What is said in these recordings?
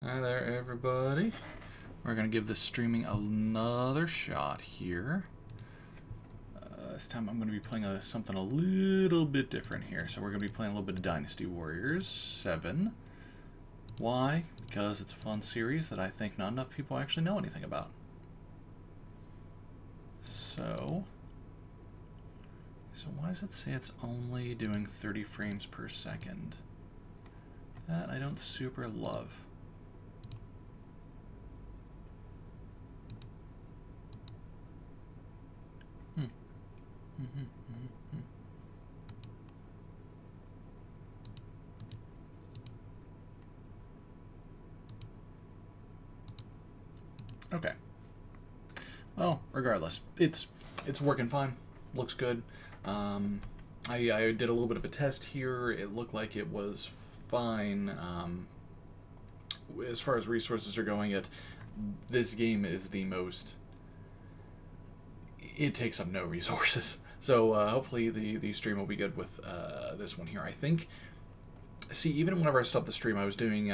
Hi there, everybody. We're going to give this streaming another shot here. This time I'm going to be playing something a little bit different here. So we're going to be playing a little bit of Dynasty Warriors 7. Why? Because it's a fun series that I think not enough people actually know anything about. So why does it say it's only doing 30 frames per second? That I don't super love. Okay. Well, regardless, it's working fine. Looks good. I did a little bit of a test here. It looked like it was fine. As far as resources are going, this game is the most. It takes up no resources. So hopefully the stream will be good with this one here. I think. See, even whenever I stopped the stream, I was doing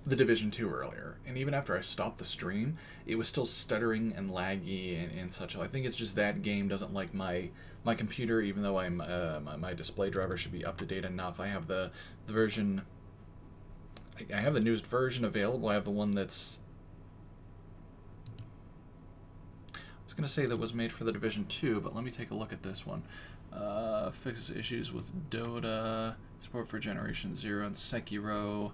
the Division 2 earlier, and even after I stopped the stream, it was still stuttering and laggy and such. I think it's just that game doesn't like my computer, even though my display driver should be up to date enough. I have the version. I have the newest version available. I have the one that's. I was gonna say that was made for the Division 2, but let me take a look at this one. Fixes issues with Dota, support for Generation 0 and Sekiro.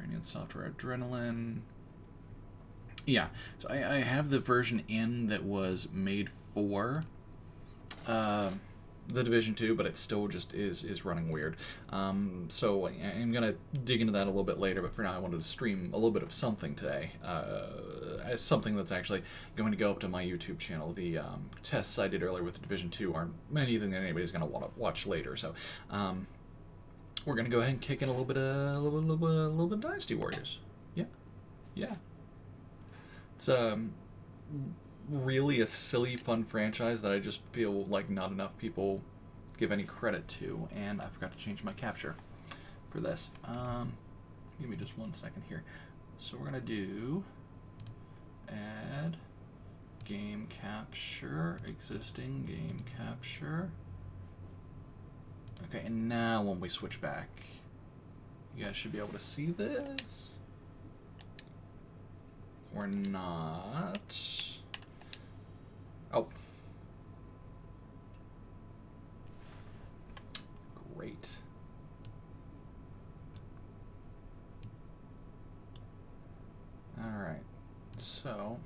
Radiant Software Adrenaline. Yeah, so I have the version in that was made for the Division 2, but it still just is running weird. So I'm going to dig into that a little bit later, but for now I wanted to stream a little bit of something today. As something that's actually going to go up to my YouTube channel. The tests I did earlier with the Division 2 aren't anything that anybody's going to want to watch later, so we're gonna go ahead and kick in a little bit of Dynasty Warriors. Yeah, yeah. It's really a silly, fun franchise that I just feel like not enough people give any credit to, and I forgot to change my capture for this. Give me just 1 second here. So we're gonna do add game capture, existing game capture. Okay, and now when we switch back, you guys should be able to see this. Or not. Oh. Great. Alright. So,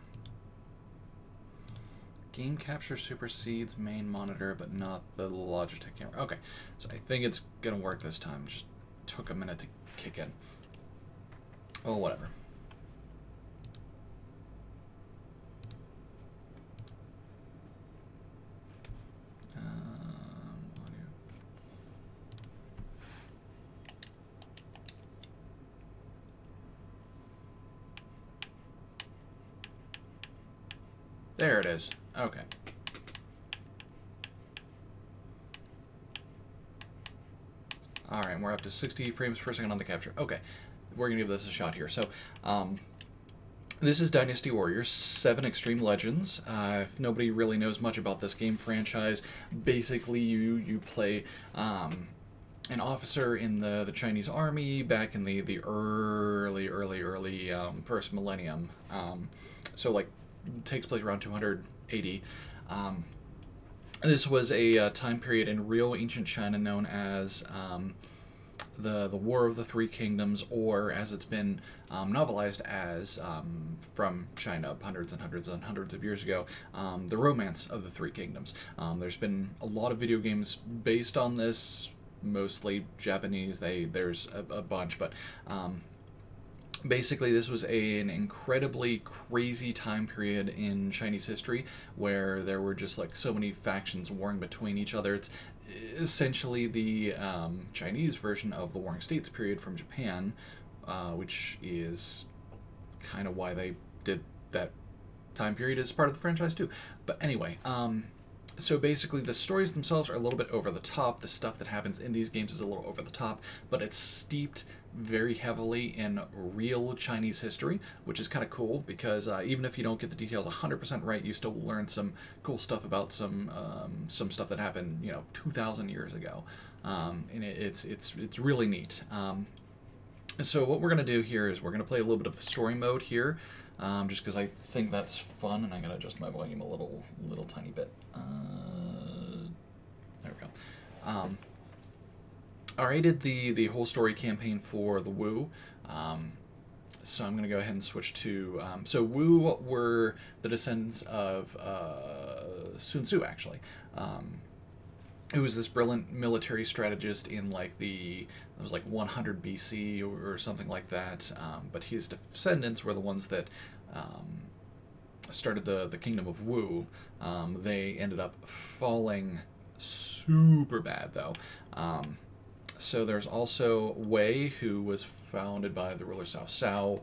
game capture supersedes main monitor, but not the Logitech camera. Okay, so I think it's gonna work this time. Just took a minute to kick in. Oh, whatever. Audio. There it is. Okay. Alright, we're up to 60 frames per second on the capture. Okay, we're going to give this a shot here. So, this is Dynasty Warriors 7 Extreme Legends. If nobody really knows much about this game franchise, basically you play an officer in the Chinese army back in the early first millennium. So, like, takes place around 280. This was a time period in real ancient China known as the War of the Three Kingdoms, or as it's been novelized as from China hundreds and hundreds and hundreds of years ago, the Romance of the Three Kingdoms. There's been a lot of video games based on this, mostly Japanese. There's a bunch, but basically this was an incredibly crazy time period in Chinese history where there were just like so many factions warring between each other. It's essentially the Chinese version of the Warring States period from Japan, which is kind of why they did that time period as part of the franchise too. But anyway, So basically, the stories themselves are a little bit over the top. The stuff that happens in these games is a little over the top, but it's steeped very heavily in real Chinese history, which is kind of cool because even if you don't get the details 100% right, you still learn some cool stuff about some stuff that happened 2,000 years ago, and it's really neat. So what we're going to do here is we're going to play a little bit of the story mode here, just because I think that's fun, and I'm going to adjust my volume a little tiny bit. There we go. I did the whole story campaign for the Wu, so I'm going to go ahead and switch to... so Wu were the descendants of Sun Tzu, actually. Who was this brilliant military strategist in it was like 100 BC or something like that. But his descendants were the ones that started the kingdom of Wu. They ended up falling super bad, though. So there's also Wei, who was founded by the ruler Cao Cao.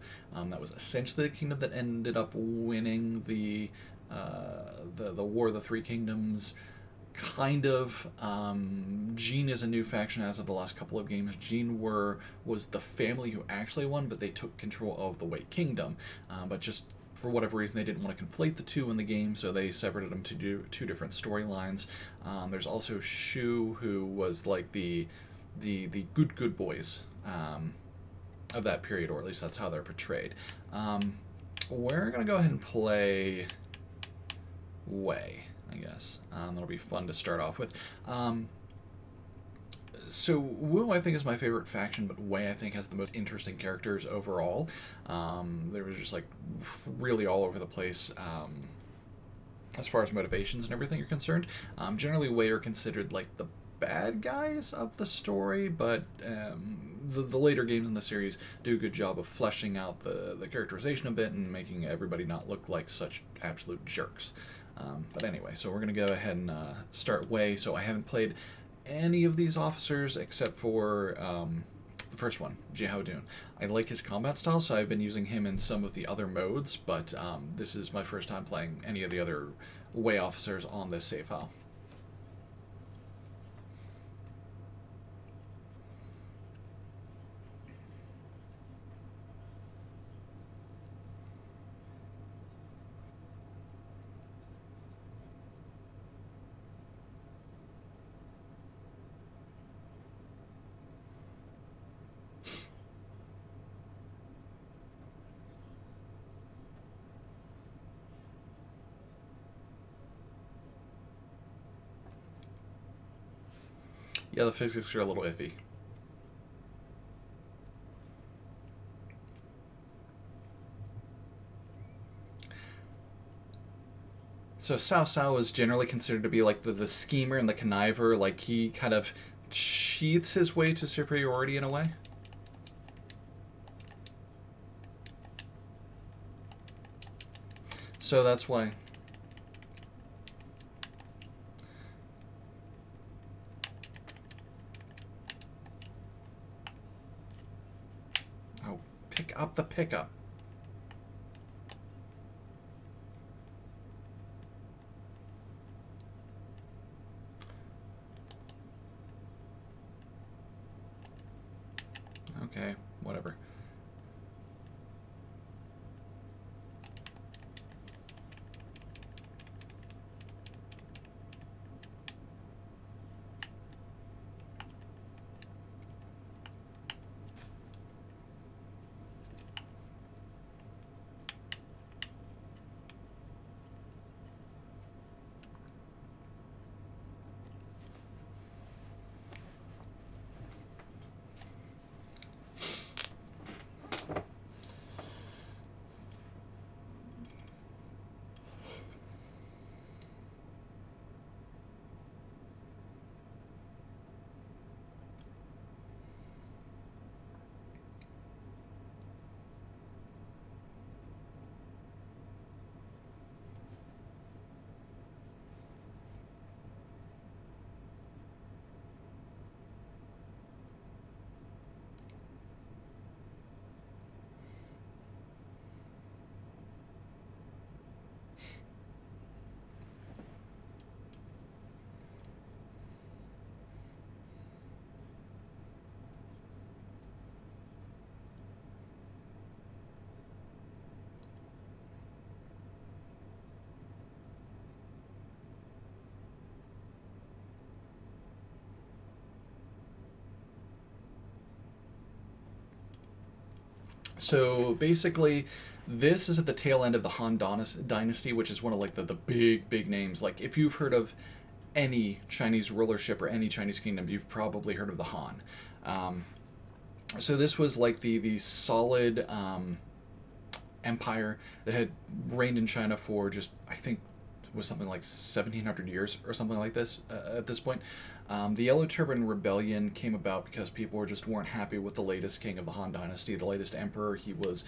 That was essentially the kingdom that ended up winning the War of the Three Kingdoms. Kind of. Jin is a new faction as of the last couple of games. Jin was the family who actually won, but they took control of the Wei Kingdom. But just for whatever reason, they didn't want to conflate the two in the game, so they separated them to do two different storylines. There's also Shu, who was like the good boys of that period, or at least that's how they're portrayed. We're gonna go ahead and play Wei, I guess. That'll be fun to start off with. So Wu, I think, is my favorite faction, but Wei, I think, has the most interesting characters overall. They were just like really all over the place as far as motivations and everything are concerned. Generally, Wei are considered like the bad guys of the story, but the later games in the series do a good job of fleshing out the characterization a bit and making everybody not look like such absolute jerks. But anyway, so we're going to go ahead and start Wei. So I haven't played any of these officers except for the first one, Jihaodun. I like his combat style, so I've been using him in some of the other modes, but this is my first time playing any of the other Wei officers on this save file. Yeah, the physics are a little iffy. So Cao Cao is generally considered to be like the schemer and the conniver. Like he kind of cheats his way to superiority in a way. So that's why. Oh, pick up the pickup. Okay, whatever. So basically, this is at the tail end of the Han Dynasty, which is one of like the big names. Like if you've heard of any Chinese rulership or any Chinese kingdom, you've probably heard of the Han. Um, so this was like the solid empire that had reigned in China for just, I think, was something like 1700 years or something like this at this point. The Yellow Turban Rebellion came about because people just weren't happy with the latest king of the Han Dynasty, the latest emperor. He was,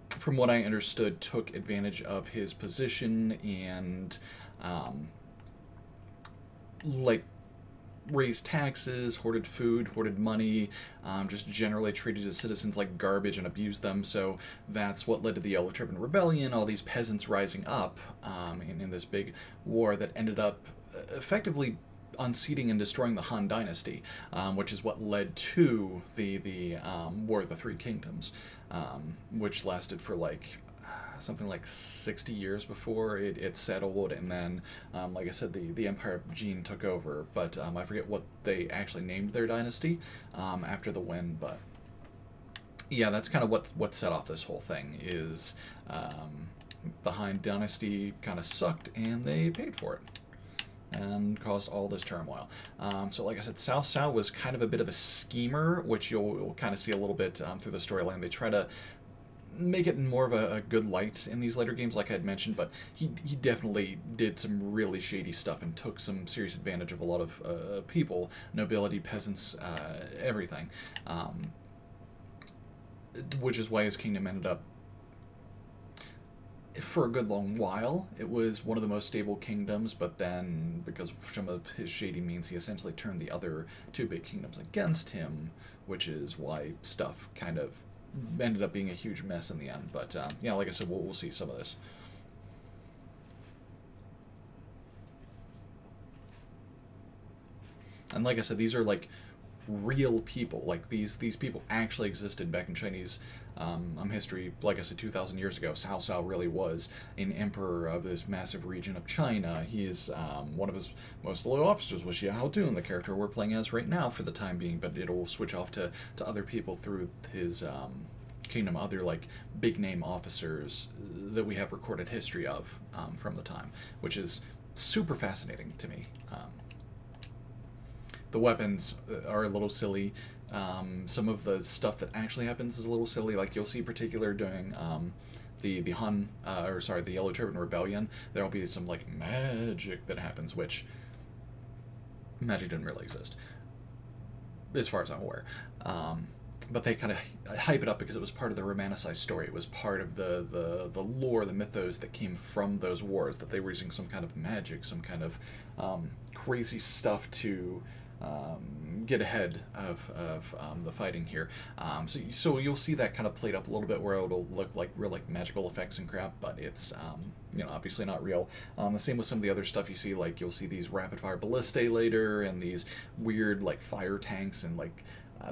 from what I understood, took advantage of his position and um, like raised taxes, hoarded food, hoarded money, just generally treated his citizens like garbage and abused them. So that's what led to the Yellow Turban Rebellion, all these peasants rising up in this big war that ended up effectively unseating and destroying the Han Dynasty, which is what led to the War of the Three Kingdoms, which lasted for like something like 60 years before it settled, and then, like I said, the Empire of Jin took over. But I forget what they actually named their dynasty after the win. But yeah, that's kind of what set off this whole thing. Is the Han Dynasty kind of sucked, and they paid for it and caused all this turmoil. So like I said, Cao Cao was kind of a bit of a schemer, which you'll kind of see a little bit through the storyline. They try to make it in more of a good light in these later games, like I had mentioned, but he definitely did some really shady stuff and took some serious advantage of a lot of people, nobility, peasants, everything, which is why his kingdom ended up, for a good long while, it was one of the most stable kingdoms, but then, because of some of his shady means, he essentially turned the other two big kingdoms against him, which is why stuff kind of ended up being a huge mess in the end. But yeah, like I said, we'll see some of this. And like I said, these are like real people. Like these people actually existed back in Chinese history. Like I said, 2,000 years ago, Cao Cao really was an emperor of this massive region of China. He is one of his most loyal officers was Xiahou Dun, the character we're playing as right now for the time being, but it'll switch off to other people through his kingdom, other like big name officers that we have recorded history of from the time, which is super fascinating to me. The weapons are a little silly. Some of the stuff that actually happens is a little silly. Like you'll see, particular during the Han or sorry, the Yellow Turban Rebellion, there'll be some like magic that happens, which magic didn't really exist, as far as I'm aware. But they kind of hype it up because it was part of the romanticized story. It was part of the lore, the mythos that came from those wars, that they were using some kind of magic, some kind of crazy stuff to get ahead of the fighting here. So you'll see that kind of played up a little bit, where it'll look like real like magical effects and crap, but it's obviously not real. The same with some of the other stuff you see, like you'll see these rapid fire ballistae later, and these weird like fire tanks, and like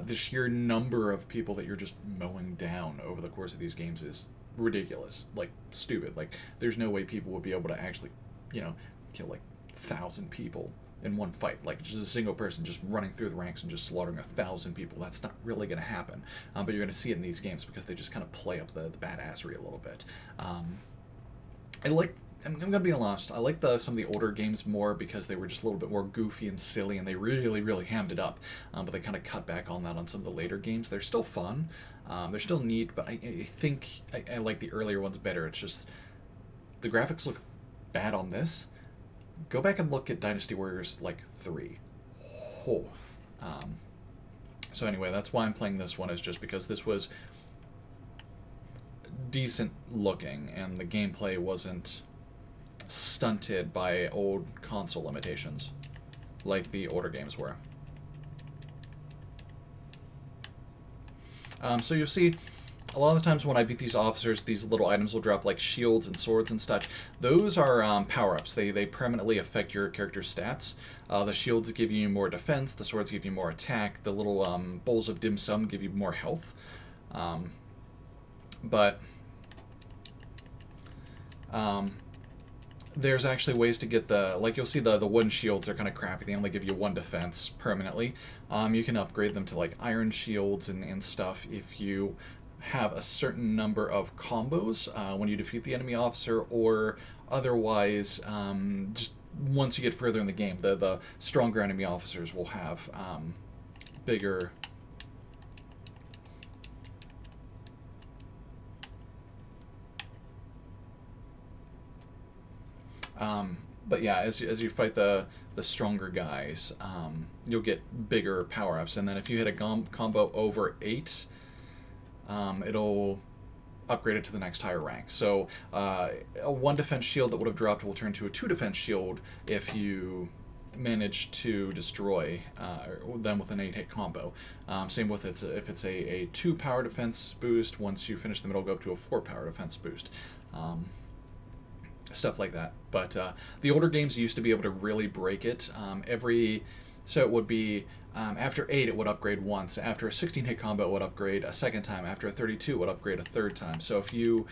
the sheer number of people that you're just mowing down over the course of these games is ridiculous, like stupid. Like there's no way people would be able to actually, kill like 1,000 people in one fight, like just a single person just running through the ranks and just slaughtering 1,000 people. That's not really going to happen, but you're going to see it in these games because they just kind of play up the badassery a little bit. I like. I'm gonna be honest. I like some of the older games more because they were just a little bit more goofy and silly, and they really hammed it up. But they kind of cut back on that on some of the later games. They're still fun. They're still neat, but I think I like the earlier ones better. It's just the graphics look bad on this. Go back and look at Dynasty Warriors like 3. Oh. So anyway, that's why I'm playing this one, is just because this was decent looking and the gameplay wasn't stunted by old console limitations like the older games were. So you'll see a lot of the times when I beat these officers, these little items will drop, like shields and swords and such. Those are power-ups. They permanently affect your character's stats. The shields give you more defense, the swords give you more attack, the little bowls of dim sum give you more health. But there's actually ways to get like you'll see the wooden shields are kind of crappy. They only give you 1 defense permanently. You can upgrade them to like iron shields and stuff if you have a certain number of combos when you defeat the enemy officer, or otherwise, just once you get further in the game, the stronger enemy officers will have bigger. But yeah, as you fight the stronger guys, you'll get bigger power ups, and then if you hit a combo over 8, it'll upgrade it to the next higher rank. So a 1 defense shield that would have dropped will turn to a 2 defense shield if you manage to destroy them with an 8-hit combo. Same with if it's a 2 power defense boost, once you finish them, it'll go up to a 4 power defense boost. Stuff like that. But the older games used to be able to really break it. So it would be after 8 it would upgrade once. After a 16-hit combo it would upgrade a second time. After a 32 it would upgrade a third time. So if you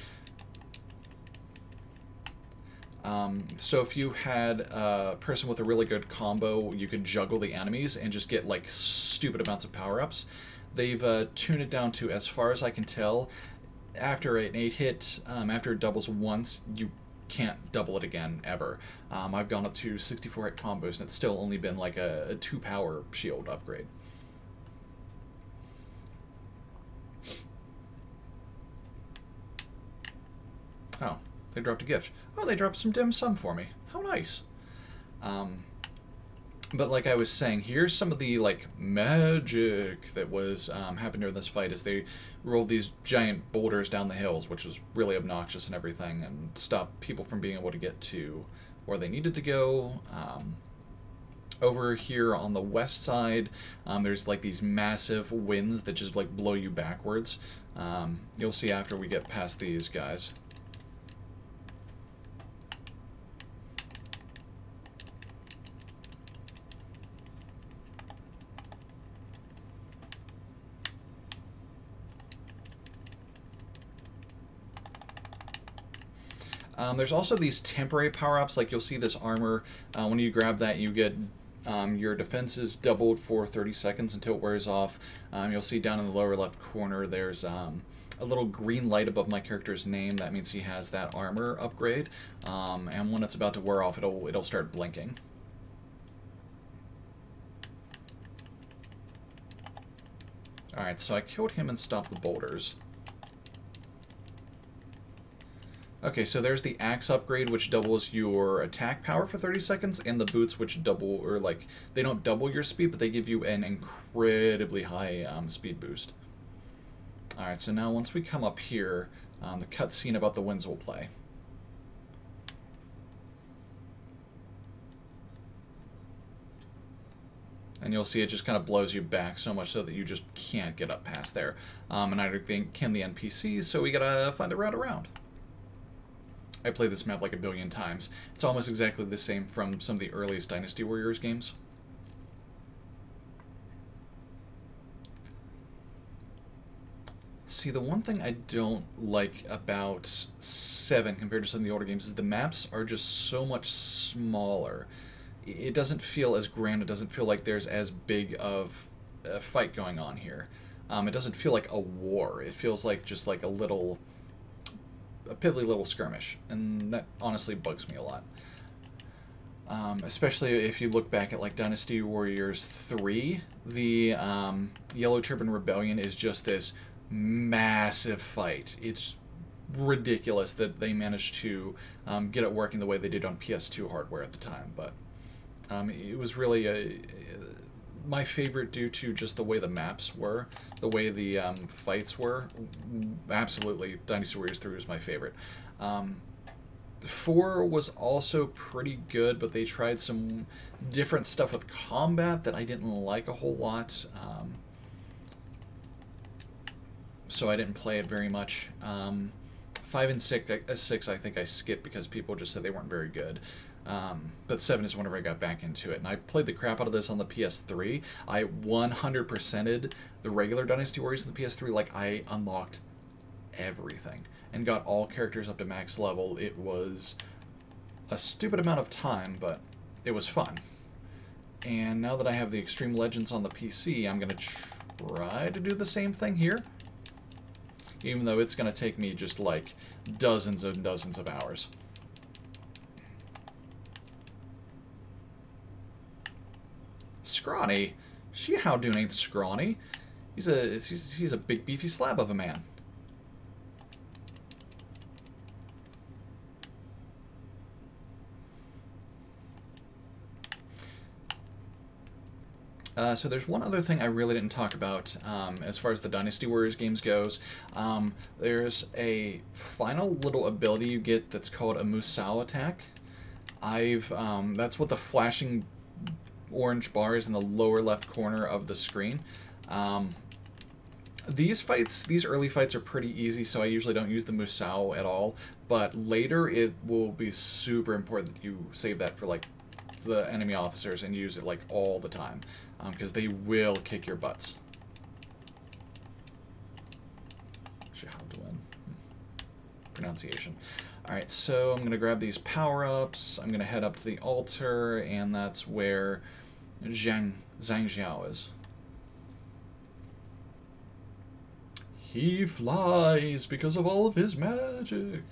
had a person with a really good combo, you could juggle the enemies and just get like stupid amounts of power-ups. They've tuned it down to, as far as I can tell, after an 8-hit, after it doubles once, you can't double it again ever. I've gone up to 64-hit combos and it's still only been like a 2 power shield upgrade. Oh, they dropped a gift. Oh, they dropped some dim sum for me. How nice. But like I was saying, here's some of the like magic that was happened during this fight as they rolled these giant boulders down the hills, which was really obnoxious and everything, and stopped people from being able to get to where they needed to go. Over here on the west side, there's like these massive winds that just like blow you backwards. You'll see after we get past these guys. There's also these temporary power-ups, like you'll see this armor. When you grab that, you get your defenses doubled for 30 seconds until it wears off. You'll see down in the lower left corner there's a little green light above my character's name. That means he has that armor upgrade, and when it's about to wear off, it'll start blinking. Alright, so I killed him and stopped the boulders. Okay, so there's the axe upgrade, which doubles your attack power for 30 seconds, and the boots, which double, or like, they don't double your speed, but they give you an incredibly high speed boost. Alright, so now once we come up here, the cutscene about the winds will play. And you'll see it just kind of blows you back so much so that you just can't get up past there. And neither can the NPCs, so we gotta find a route around. I played this map like a billion times. It's almost exactly the same from some of the earliest Dynasty Warriors games. See, the one thing I don't like about 7 compared to some of the older games is the maps are just so much smaller. It doesn't feel as grand, it doesn't feel like there's as big of a fight going on here. It doesn't feel like a war, it feels like just like a piddly little skirmish, and that honestly bugs me a lot. Especially if you look back at like Dynasty Warriors 3, the Yellow Turban Rebellion is just this massive fight. It's ridiculous that they managed to get it working the way they did on PS2 hardware at the time, but it was really my favorite due to just the way the maps were, the way the fights were. Absolutely, Dynasty Warriors 3 was my favorite. 4 was also pretty good, but they tried some different stuff with combat that I didn't like a whole lot. So I didn't play it very much. 5 and 6 I think I skipped because people just said they weren't very good. But 7 is whenever I got back into it. And I played the crap out of this on the PS3. I 100%ed the regular Dynasty Warriors on the PS3. Like, I unlocked everything and got all characters up to max level. It was a stupid amount of time, but it was fun. And now that I have the Extreme Legends on the PC, I'm going to try to do the same thing here. even though it's going to take me just like dozens and dozens of hours. Scrawny? Xiahou ain't scrawny. He's a big beefy slab of a man. So there's one other thing I really didn't talk about as far as the Dynasty Warriors games goes. There's a final little ability you get that's called a Musou attack. That's what the flashing orange bar is in the lower left corner of the screen. These early fights are pretty easy, so I usually don't use the Musou at all. But later it will be super important that you save that for like the enemy officers and use it like all the time, because they will kick your butts. Pronunciation. Alright, so I'm going to grab these power-ups, I'm going to head up to the altar, and that's where Zhang Xiao is. He flies because of all of his magic.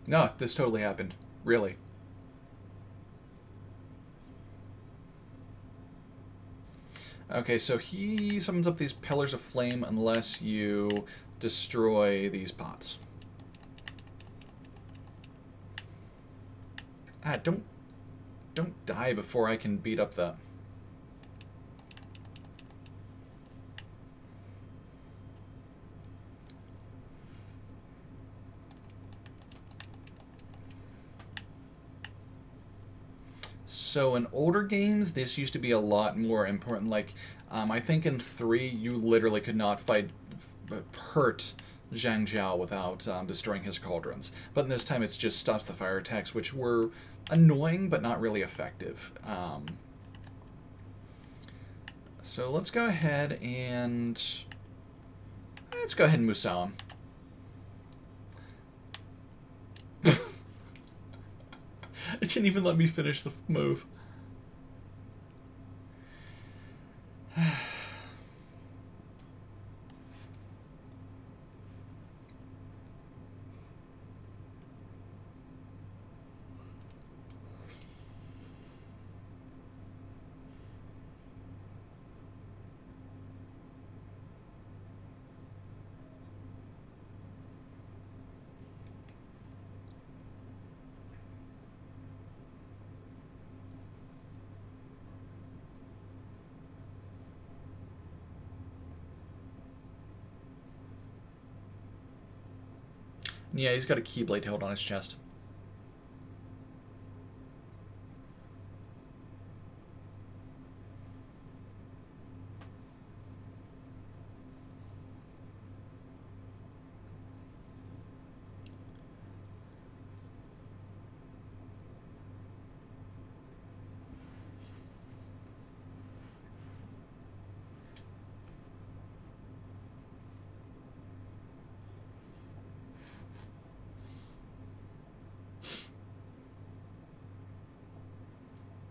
No, this totally happened. Really. Okay, so he summons up these pillars of flame unless you destroy these pots. Ah, don't die before I can beat up the... So in older games, this used to be a lot more important. Like, I think in 3, you literally could not hurt Zhang Jiao without destroying his cauldrons. But in this time, it just stops the fire attacks, which were annoying but not really effective. So let's go ahead and Musou him. It didn't even let me finish the move. Yeah, he's got a Keyblade held on his chest.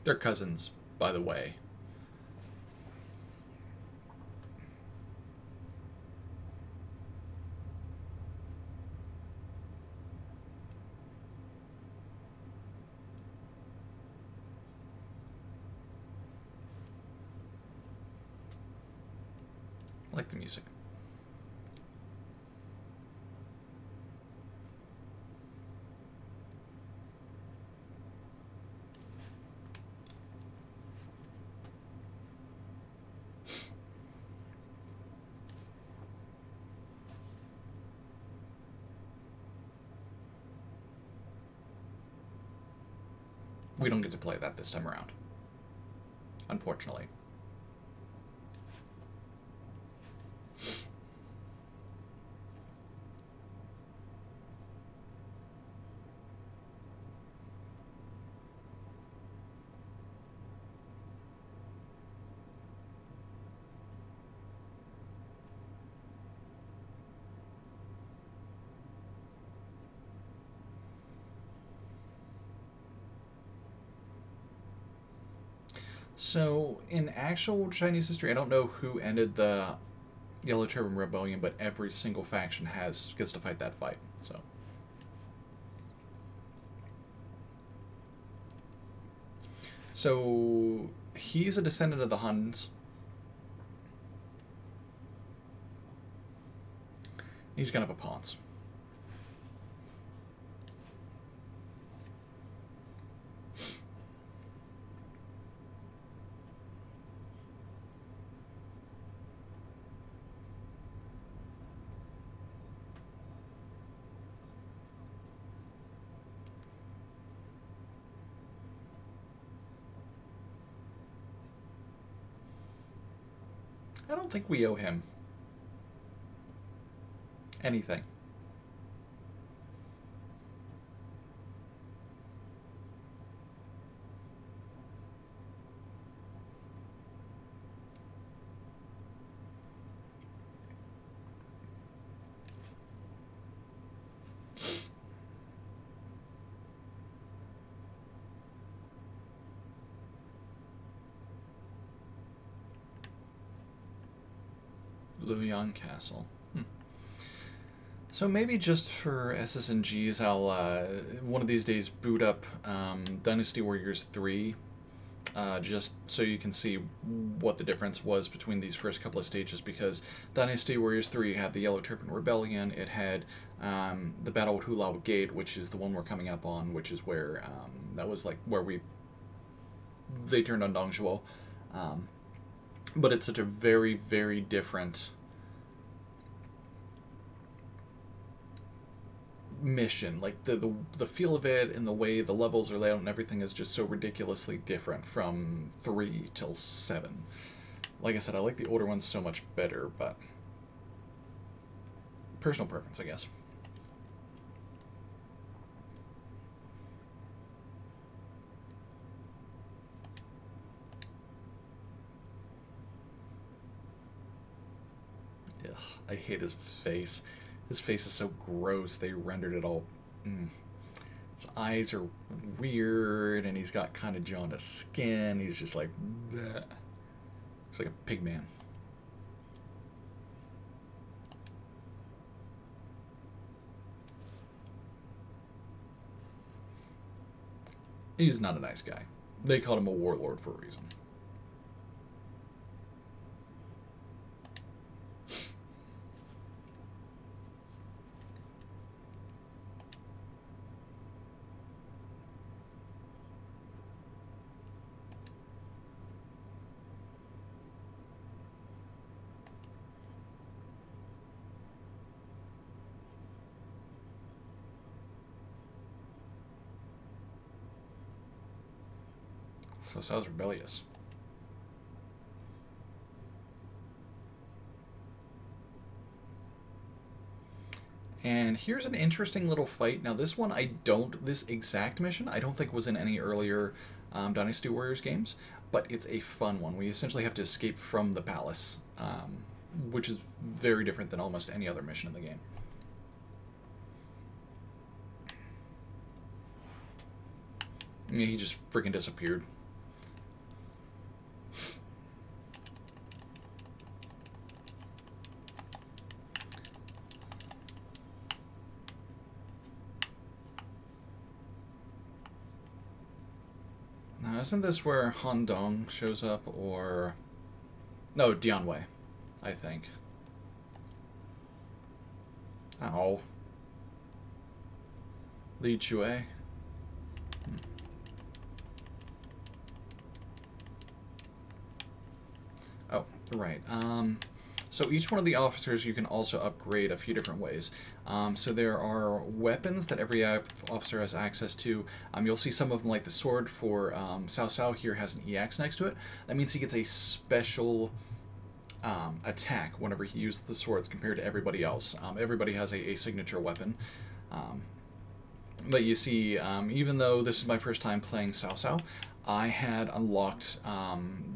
They're cousins, by the way. I like the music. We don't get to play that this time around, unfortunately. So, in actual Chinese history, I don't know who ended the Yellow Turban Rebellion, but every single faction gets to fight that fight. So he's a descendant of the Huns. He's kind of a ponce. I don't think we owe him anything. Luoyang Castle. So maybe just for SSNGs, I'll one of these days boot up Dynasty Warriors 3, just so you can see what the difference was between these first couple of stages, because Dynasty Warriors 3 had the Yellow Turban Rebellion, it had the Battle at Hulao Gate, which is the one we're coming up on, which is where that was like where they turned on Dongzhuo. But it's such a very, very different mission. Like the feel of it and the way the levels are laid out and everything is just so ridiculously different from 3 till 7. Like I said, I like the older ones so much better, but personal preference, I guess. Ugh, I hate his face. His face is so gross. They rendered it all. His eyes are weird, and he's got kind of jaundiced skin. He's just like, bleh. He's like a pig man. He's not a nice guy. They called him a warlord for a reason. So sounds rebellious. And here's an interesting little fight. Now, this one this exact mission, I don't think was in any earlier Dynasty Warriors games, but it's a fun one. We essentially have to escape from the palace, which is very different than almost any other mission in the game. Yeah, he just freaking disappeared. Now, isn't this where Han Dong shows up, or... No, Dianwei, I think. Ow. Li Chue. Oh, right. So each one of the officers you can also upgrade a few different ways. So there are weapons that every officer has access to. You'll see some of them, like the sword for Cao Cao here has an EX next to it. That means he gets a special attack whenever he uses the swords compared to everybody else. Everybody has a signature weapon. But you see, even though this is my first time playing Cao Cao, I had unlocked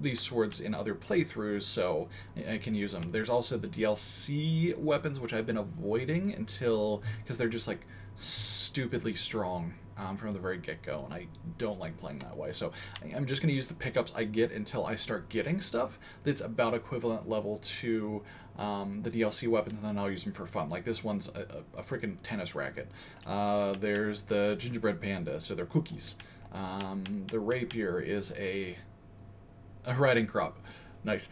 these swords in other playthroughs, so I can use them. There's also the DLC weapons, which I've been avoiding because they're just like stupidly strong. from the very get-go, and I don't like playing that way. So I'm just going to use the pickups I get until I start getting stuff that's about equivalent level to the DLC weapons, and then I'll use them for fun. Like this one's a freaking tennis racket. There's the gingerbread panda, so they're cookies. The rapier is a riding crop. Nice.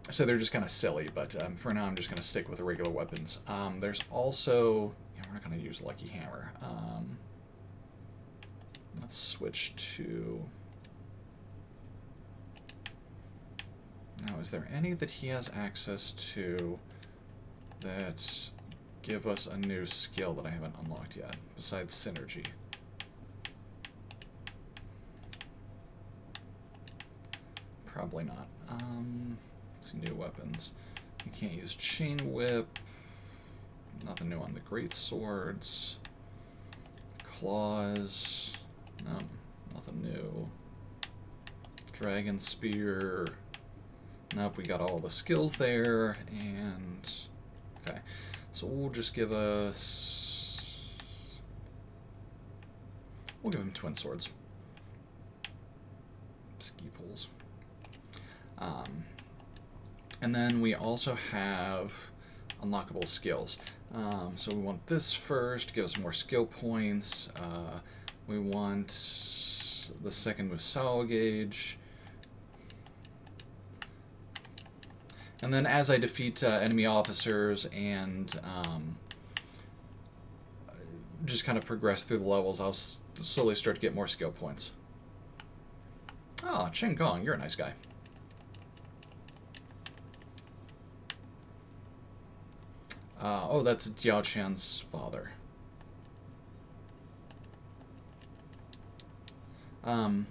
So they're just kind of silly, but for now I'm just going to stick with the regular weapons. There's also... Yeah, we're not going to use Lucky Hammer. Let's switch to... Now, is there any that he has access to that give us a new skill that I haven't unlocked yet, besides Synergy? Probably not. Let's see, new weapons. You can't use Chain Whip. Nothing new on the Great Swords. Claws. No, nothing new. Dragon Spear. Nope, we got all the skills there, and... Okay, so we'll just give us... We'll give him Twin Swords. Ski poles. And then we also have unlockable skills. So we want this first, give us more skill points. We want the second Musou gauge. And then as I defeat enemy officers and just kind of progress through the levels, I'll slowly start to get more skill points. Ah, Chen Gong, you're a nice guy. Oh, that's Jiao Chan's father. Oh,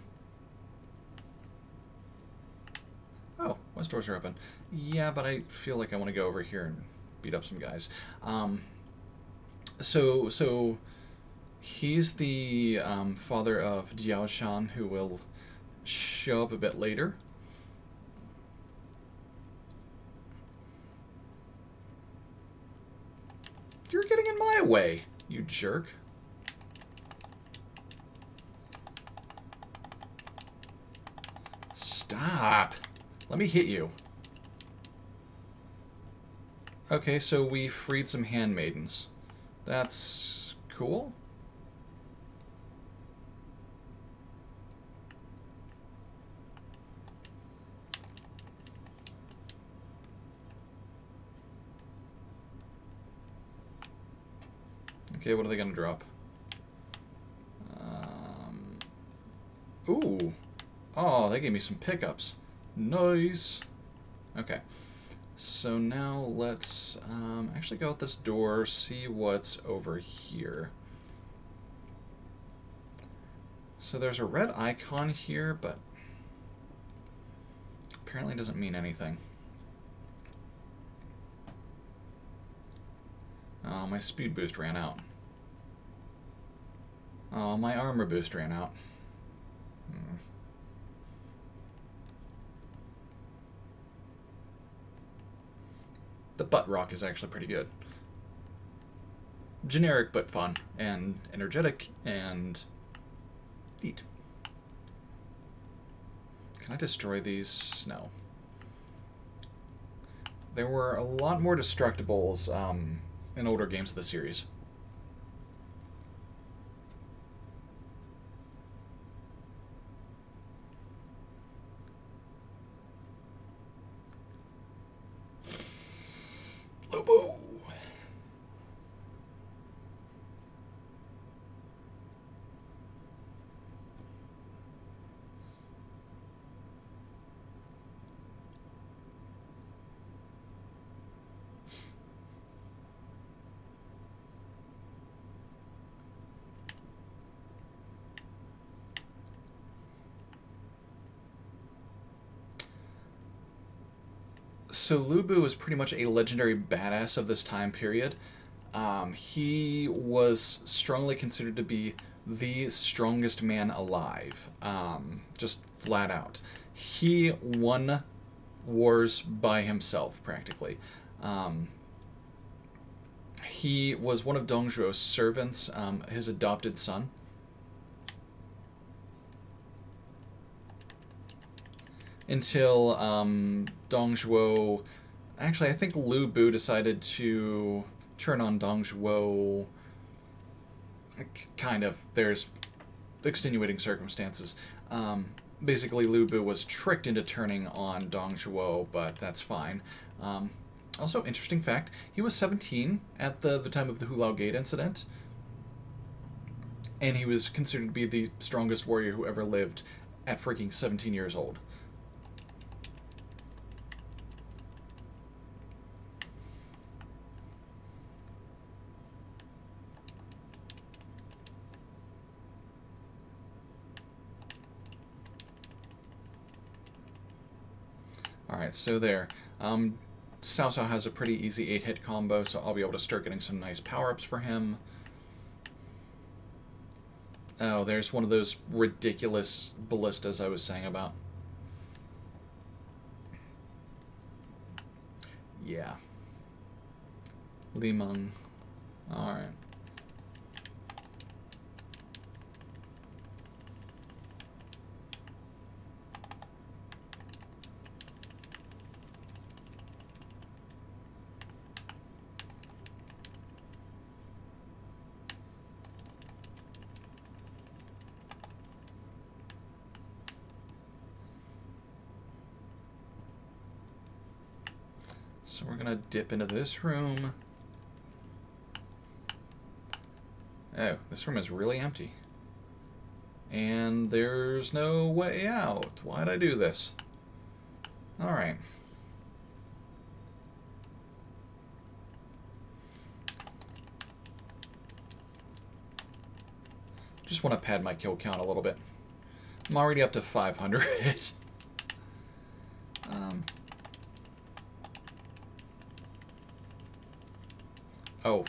West doors are open. Yeah, but I feel like I want to go over here and beat up some guys. So he's the father of Jiao Shan, who will show up a bit later. You're getting in my way, you jerk. Stop. Let me hit you. Okay, so we freed some handmaidens. That's cool. Okay, what are they gonna drop? Ooh. Oh, they gave me some pickups. Nice. Okay. So now let's actually go out this door, see what's over here. So there's a red icon here, but apparently it doesn't mean anything. Oh, my speed boost ran out. Oh, my armor boost ran out. The butt rock is actually pretty good. Generic but fun, and energetic, and neat. Can I destroy these? No. There were a lot more destructibles in older games of the series. Lobo! So Lu Bu is pretty much a legendary badass of this time period. He was strongly considered to be the strongest man alive, just flat out. He won wars by himself, practically. He was one of Dong Zhuo's servants, his adopted son. Until Dong Zhuo... Actually, I think Lu Bu decided to turn on Dong Zhuo. Kind of. There's extenuating circumstances. Basically, Lu Bu was tricked into turning on Dong Zhuo, but that's fine. Also, interesting fact, he was 17 at the time of the Hulao Gate incident, and he was considered to be the strongest warrior who ever lived at freaking 17 years old. Alright, so there. Cao Cao has a pretty easy 8-hit combo, so I'll be able to start getting some nice power-ups for him. Oh, there's one of those ridiculous ballistas I was saying about. Yeah. Li Meng. Alright. So we're gonna dip into this room. Oh, this room is really empty. And there's no way out. Why'd I do this? Alright. Just want to pad my kill count a little bit. I'm already up to 500. Oh,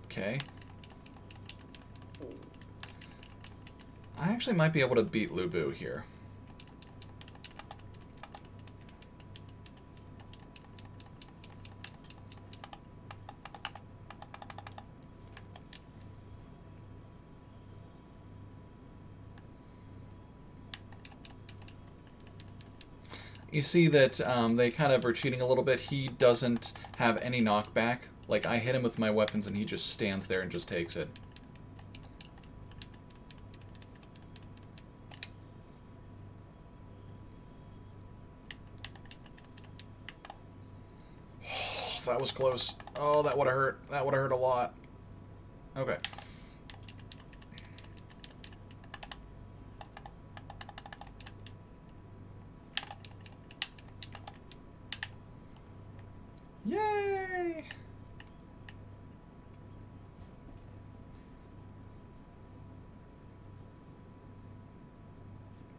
okay. I actually might be able to beat Lu Bu here. You see that they kind of are cheating a little bit. He doesn't have any knockback. Like, I hit him with my weapons and he just stands there and just takes it. That was close. Oh, that would have hurt. That would have hurt a lot. Okay. Yay!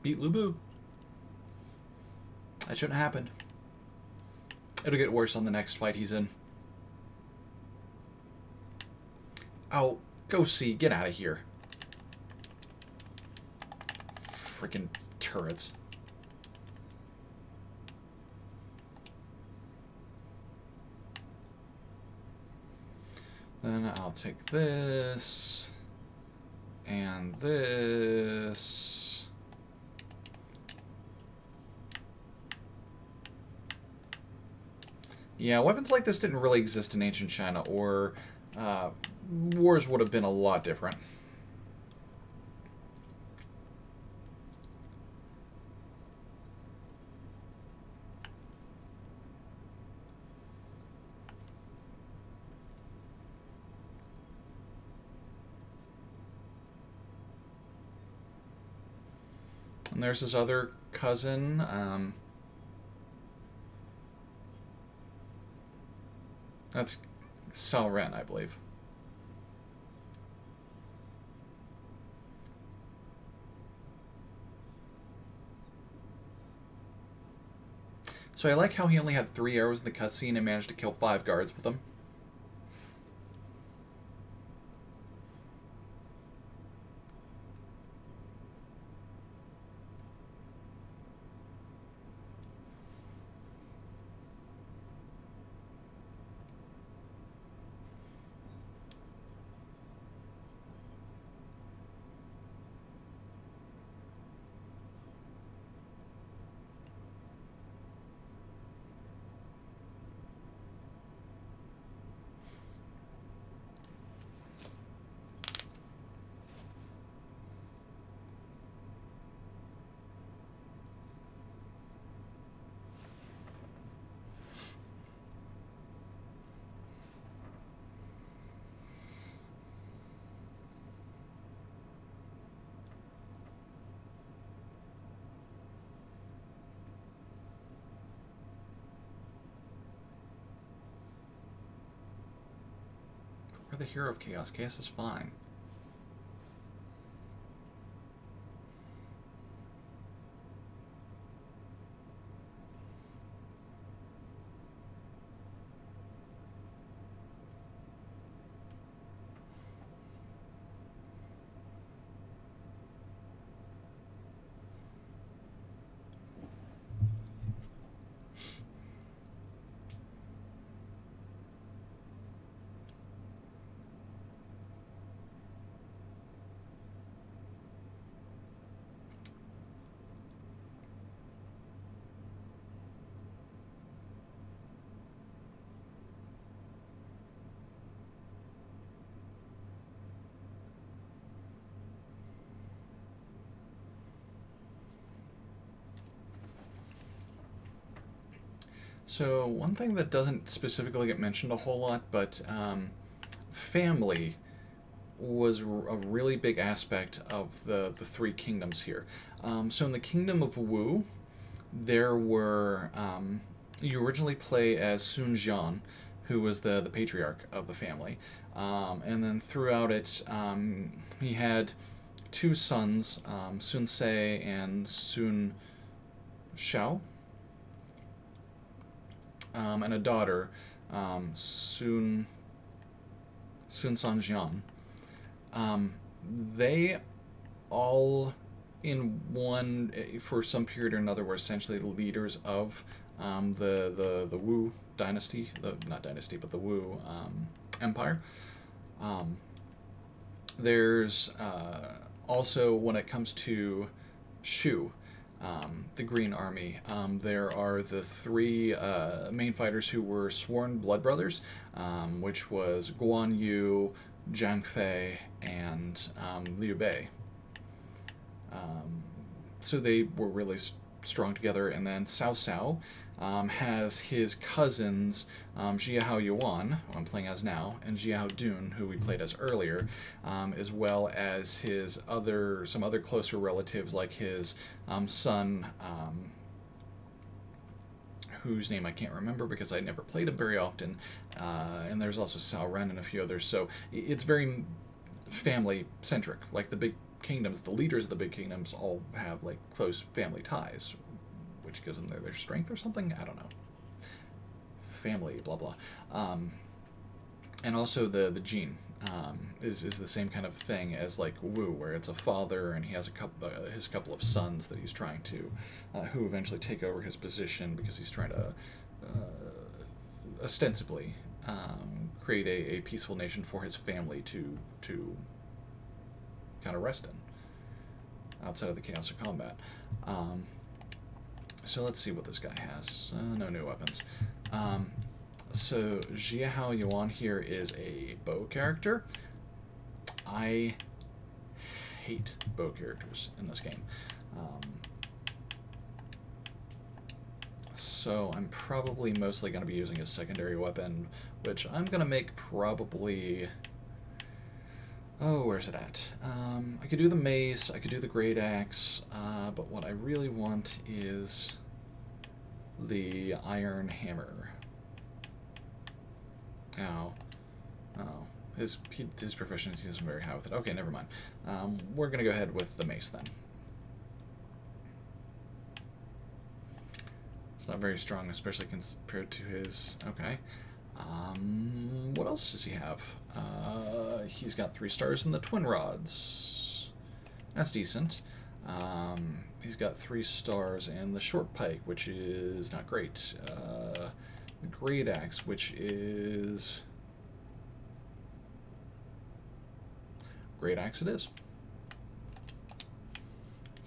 Beat Lu Bu. That shouldn't happen. It'll get worse on the next fight he's in. Oh, go see. Get out of here. Freaking turrets. Then I'll take this. And this. Yeah, weapons like this didn't really exist in ancient China, or wars would have been a lot different. And there's his other cousin. That's Cao Ren, I believe. So I like how he only had 3 arrows in the cutscene and managed to kill 5 guards with them. You're the hero of chaos. Chaos is fine. So one thing that doesn't specifically get mentioned a whole lot, but family was a really big aspect of the three kingdoms here. So in the kingdom of Wu, there were you originally play as Sun Jian, who was the patriarch of the family, and then throughout it, he had two sons, Sun Se and Sun Shao, and a daughter, Sun Sanjian. Um, they all, in one, for some period or another, were essentially the leaders of the Wu dynasty, the not dynasty, but the Wu empire. Um, there's also, when it comes to Shu, the Green Army, there are the three main fighters who were sworn blood brothers, which was Guan Yu, Zhang Fei, and Liu Bei. So they were really strong together. And then Cao Cao has his cousins, Jiahao Yuan, who I'm playing as now, and Jiahao Dun, who we played as earlier, as well as his some other closer relatives, like his son, whose name I can't remember because I never played him very often, and there's also Cao Ren and a few others. So it's very family centric. Like the big kingdoms, the leaders of the big kingdoms all have like close family ties, which gives them their strength or something. I don't know. Family, blah blah. And also the gene is the same kind of thing as like Wu, where it's a father and he has his couple of sons that he's trying to, who eventually take over his position because he's trying to ostensibly create a peaceful nation for his family to kind of rest in outside of the chaos of combat. So let's see what this guy has. No new weapons. So Jiahao Yuan here is a bow character. I hate bow characters in this game. So I'm probably mostly going to be using a secondary weapon, which I'm going to make probably... Oh, where's it at? I could do the mace, I could do the great axe, but what I really want is the iron hammer. Oh. Oh. His proficiency isn't very high with it. Okay, never mind. We're going to go ahead with the mace then. It's not very strong, especially compared to his... Okay. What else does he have? He's got 3 stars in the twin rods. That's decent. He's got 3 stars in the short pike, which is not great. The great axe, which is... Great axe it is.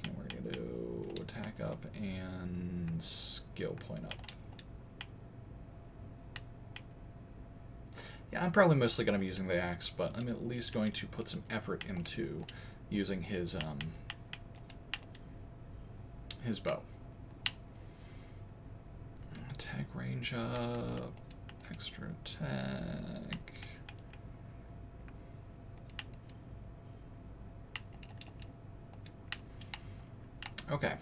Okay, we're going to do attack up and skill point up. Yeah, I'm probably mostly going to be using the axe, but I'm at least going to put some effort into using his bow. Attack range up, extra attack. Okay,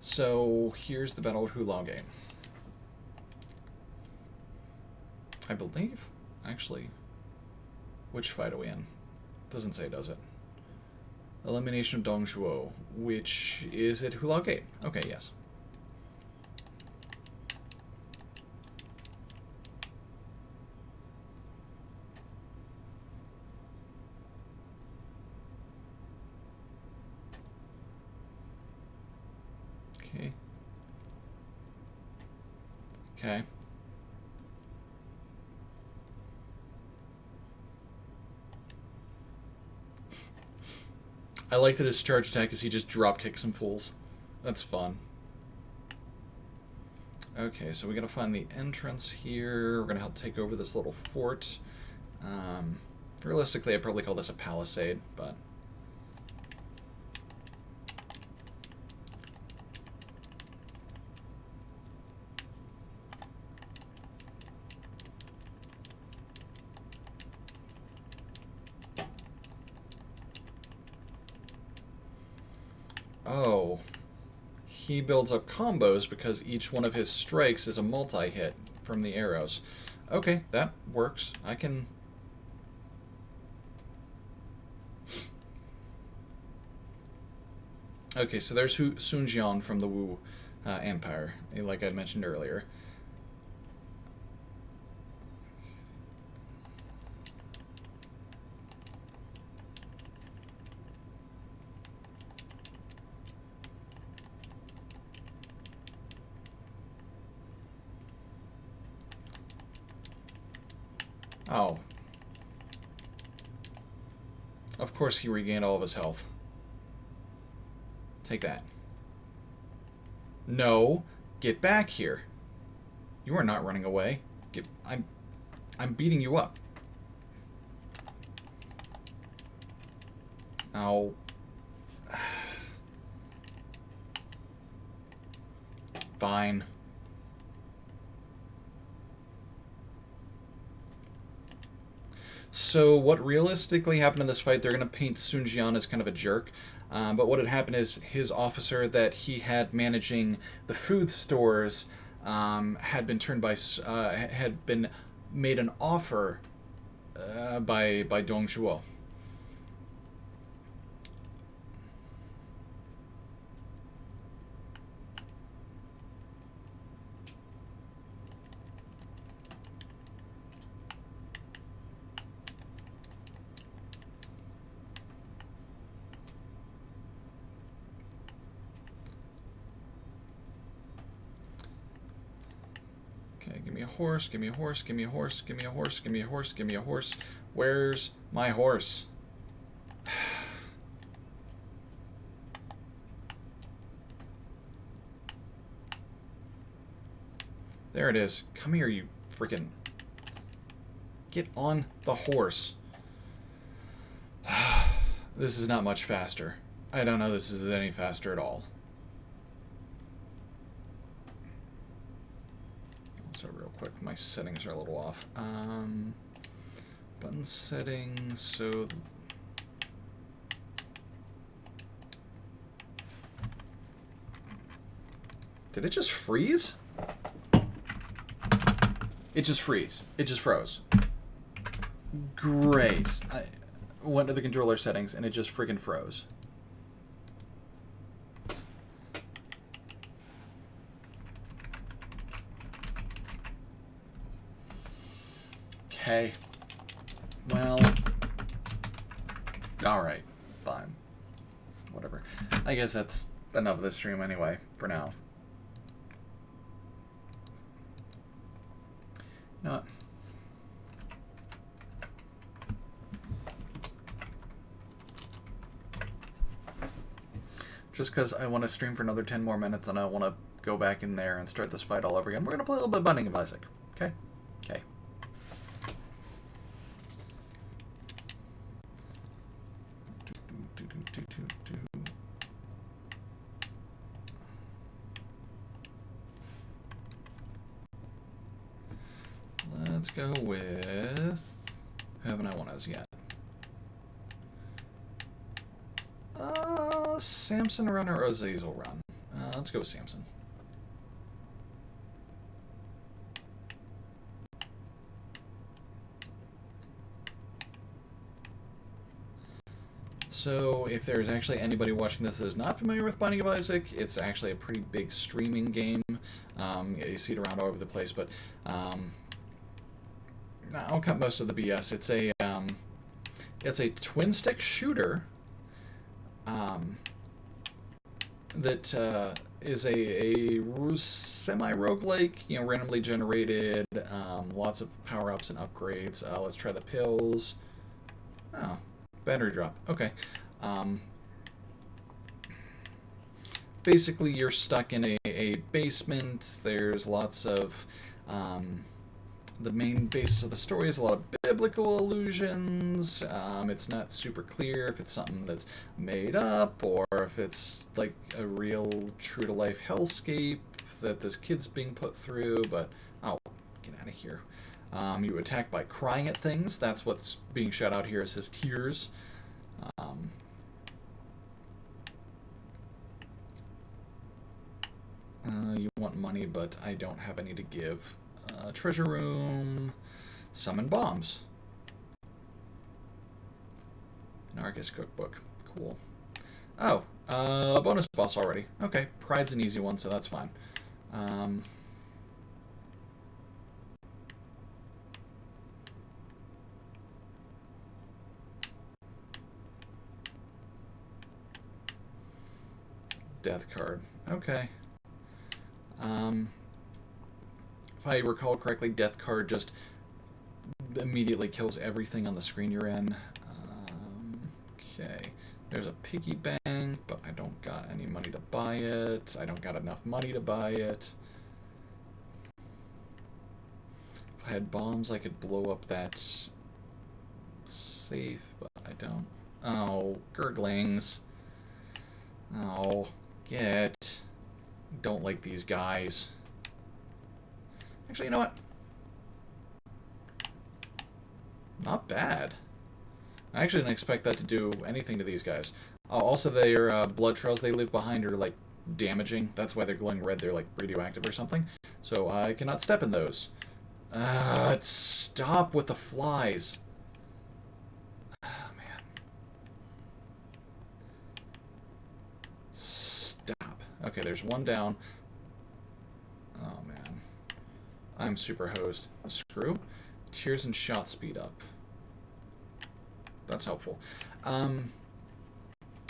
so here's the Battle of Hulao game. I believe, actually, Which fight are we in? Doesn't say, does it? Elimination of Dongshuo, which is at Hulao Gate. Okay, yes. Okay. Okay. I like that his charge attack is he just drop kicks some fools. That's fun. Okay, so we gotta find the entrance here. We're gonna help take over this little fort. Realistically, I'd probably call this a palisade, but... Oh, he builds up combos because each one of his strikes is a multi-hit from the arrows. Okay, that works. I can... Okay, so there's Sun Jian from the Wu Empire, like I mentioned earlier. Oh. Of course he regained all of his health. Take that. No, get back here. You are not running away. I'm beating you up. Ow. Fine. So what realistically happened in this fight, they're going to paint Sun Jian as kind of a jerk. But what had happened is his officer that he had managing the food stores had been turned by had been made an offer by Dong Zhuo. Okay, give me a horse, give me a horse, give me a horse, give me a horse, give me a horse, give me a horse. Where's my horse? There it is. Come here, you freaking... Get on the horse. This is not much faster. I don't know this is any faster at all. So real quick, my settings are a little off. Button settings, so... Did it just freeze? It just freeze. It just froze. Great. I went to the controller settings and it just freaking froze. Okay. Well. Alright. Fine. Whatever. I guess that's enough of this stream anyway, for now. You know what? Just because I want to stream for another 10 more minutes and I want to go back in there and start this fight all over again, we're going to play a little bit of Binding of Isaac. Okay? Okay. Let's go with... Who haven't I won as yet? Samson run or Azazel run? Let's go with Samson. So if there's actually anybody watching this that is not familiar with Binding of Isaac, it's actually a pretty big streaming game. You see it around all over the place, but I'll cut most of the BS. It's a twin stick shooter that is a semi-roguelike, randomly generated, lots of power-ups and upgrades. Let's try the pills. Oh, battery drop. Okay. Basically, you're stuck in a basement. There's lots of the main basis of the story is a lot of biblical allusions. It's not super clear if it's something that's made up or if it's like a real true-to-life hellscape that this kid's being put through, but oh, get out of here. You attack by crying at things. That's what's being shot out here as his tears. You want money, but I don't have any to give. Treasure room. Summon bombs. Narcus cookbook. Cool. Oh, bonus boss already. Okay, Pride's an easy one, so that's fine. Death card. Okay. If I recall correctly, death card just immediately kills everything on the screen you're in. Okay. There's a piggy bank, but I don't got any money to buy it. I don't got enough money to buy it. If I had bombs, I could blow up that safe, but I don't. Oh, gurglings. Oh, get. Don't like these guys. Actually, you know what? Not bad. I actually didn't expect that to do anything to these guys. Oh, also, their blood trails they leave behind are, like, damaging. That's why they're glowing red. They're, like, radioactive or something. So I cannot step in those. Stop with the flies. Oh, man. Stop. Okay, there's one down. Oh, man. I'm super hosed. Screw. Tears and shot speed up. That's helpful.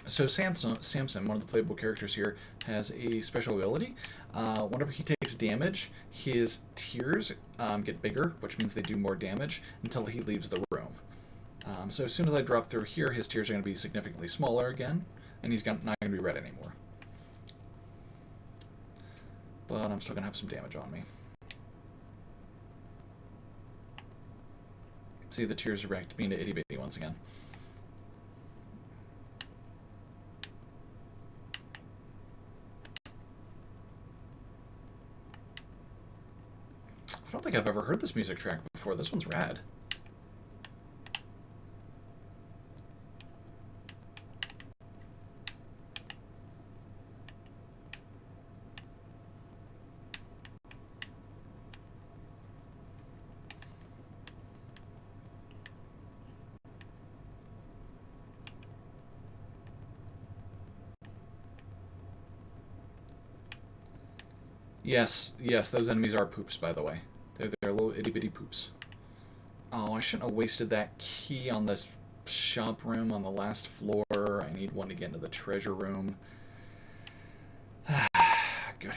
So Samson, one of the playable characters here, has a special ability. Whenever he takes damage, his tears get bigger, which means they do more damage until he leaves the room. So as soon as I drop through here, his tears are going to be significantly smaller again, and he's not going to be red anymore. But I'm still going to have some damage on me. See, the tears are back to being itty bitty once again. I don't think I've ever heard this music track before. This one's rad. Yes, those enemies are poops, by the way. They're little itty-bitty poops. Oh, I shouldn't have wasted that key on this shop room on the last floor. I need one to get into the treasure room. Goody.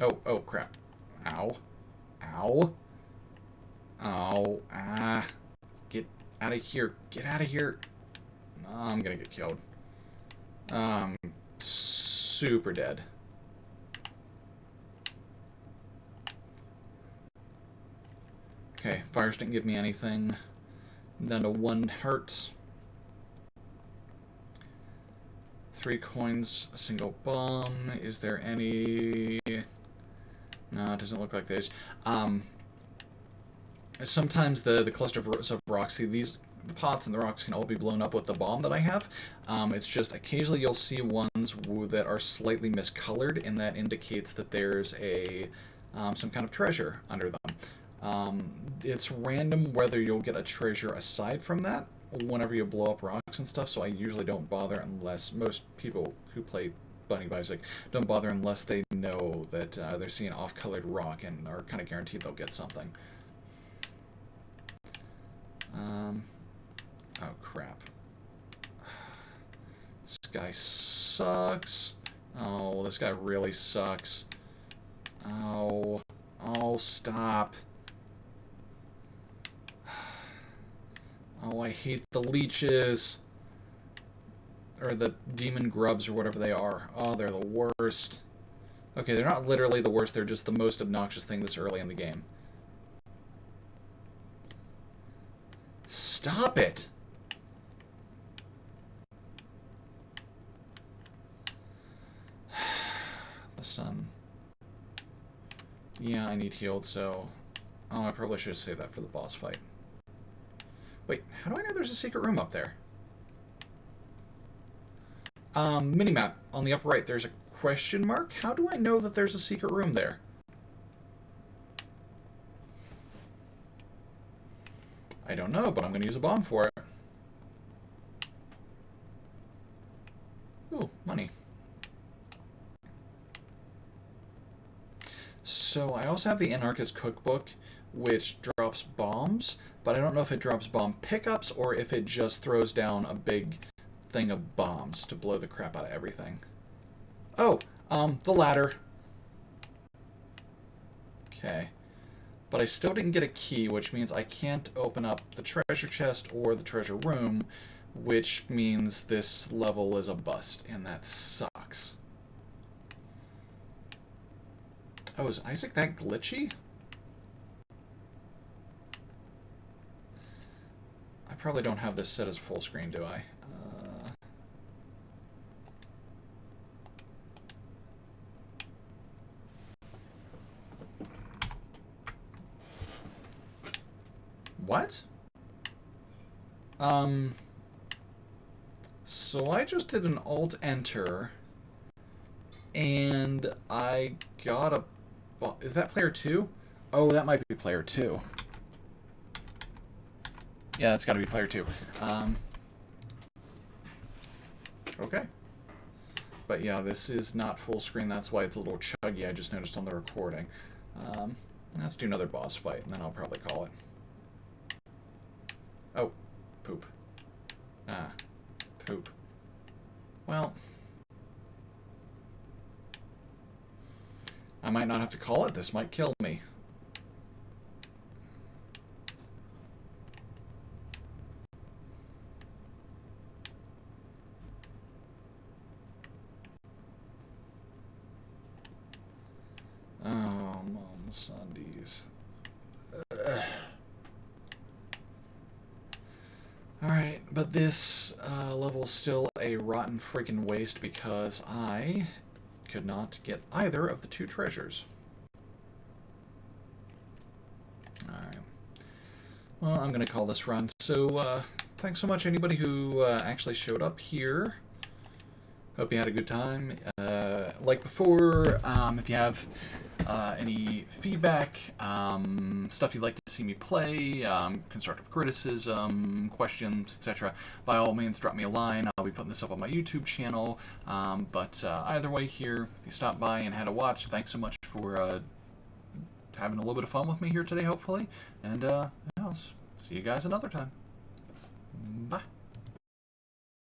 Oh, crap. Ow. Ow. Oh, get out of here. Get out of here. I'm gonna get killed. Super dead. Okay, fires didn't give me anything. Down to 1 heart. 3 coins, a single bomb. Is there any... No, it doesn't look like there's... Sometimes the cluster of rocks, see these... The pots and the rocks can all be blown up with the bomb that I have. It's just occasionally you'll see ones that are slightly miscolored, and that indicates that there's a some kind of treasure under them. It's random whether you'll get a treasure aside from that whenever you blow up rocks and stuff, so I usually don't bother unless most people who play Bunny Bicycle don't bother unless they know that they're seeing an off-colored rock and are kind of guaranteed they'll get something. Oh crap. This guy sucks. Oh, this guy really sucks. Oh, oh, stop. Oh, I hate the leeches. Or the demon grubs or whatever they are. Oh, they're the worst. Okay, they're not literally the worst, they're just the most obnoxious thing this early in the game. Stop it! The sun. Yeah, I need healed, so... Oh, I probably should have saved that for the boss fight. Wait, how do I know there's a secret room up there? Minimap. On the upper right, there's a question mark. How do I know that there's a secret room there? I don't know, but I'm going to use a bomb for it. Ooh, money. So I also have the Anarchist Cookbook, which drops bombs, but I don't know if it drops bomb pickups or if it just throws down a big thing of bombs to blow the crap out of everything. Oh, the ladder. Okay. But I still didn't get a key, which means I can't open up the treasure chest or the treasure room, which means this level is a bust, and that sucks. Oh, is Isaac that glitchy? I probably don't have this set as full screen, do I? What? So I just did an Alt-Enter, and I got a... Is that player 2? Oh, that might be player 2. Yeah, that's got to be player 2. Okay. But yeah, this is not full screen. That's why it's a little chuggy. I just noticed on the recording. Let's do another boss fight, and then I'll probably call it. Oh, poop. Ah, poop. Well, I might not have to call it. This might kill me. Oh, Mom Sundays. Alright, but this level's still a rotten freaking waste because I could not get either of the 2 treasures. Alright. Well, I'm going to call this run. So, thanks so much anybody who actually showed up here. Hope you had a good time. Like before, if you have any feedback, stuff you'd like to see me play, constructive criticism, questions, etc., by all means drop me a line. I'll be putting this up on my YouTube channel. But either way here, if you stopped by and had a watch, thanks so much for having a little bit of fun with me here today, hopefully. And I'll see you guys another time. Bye.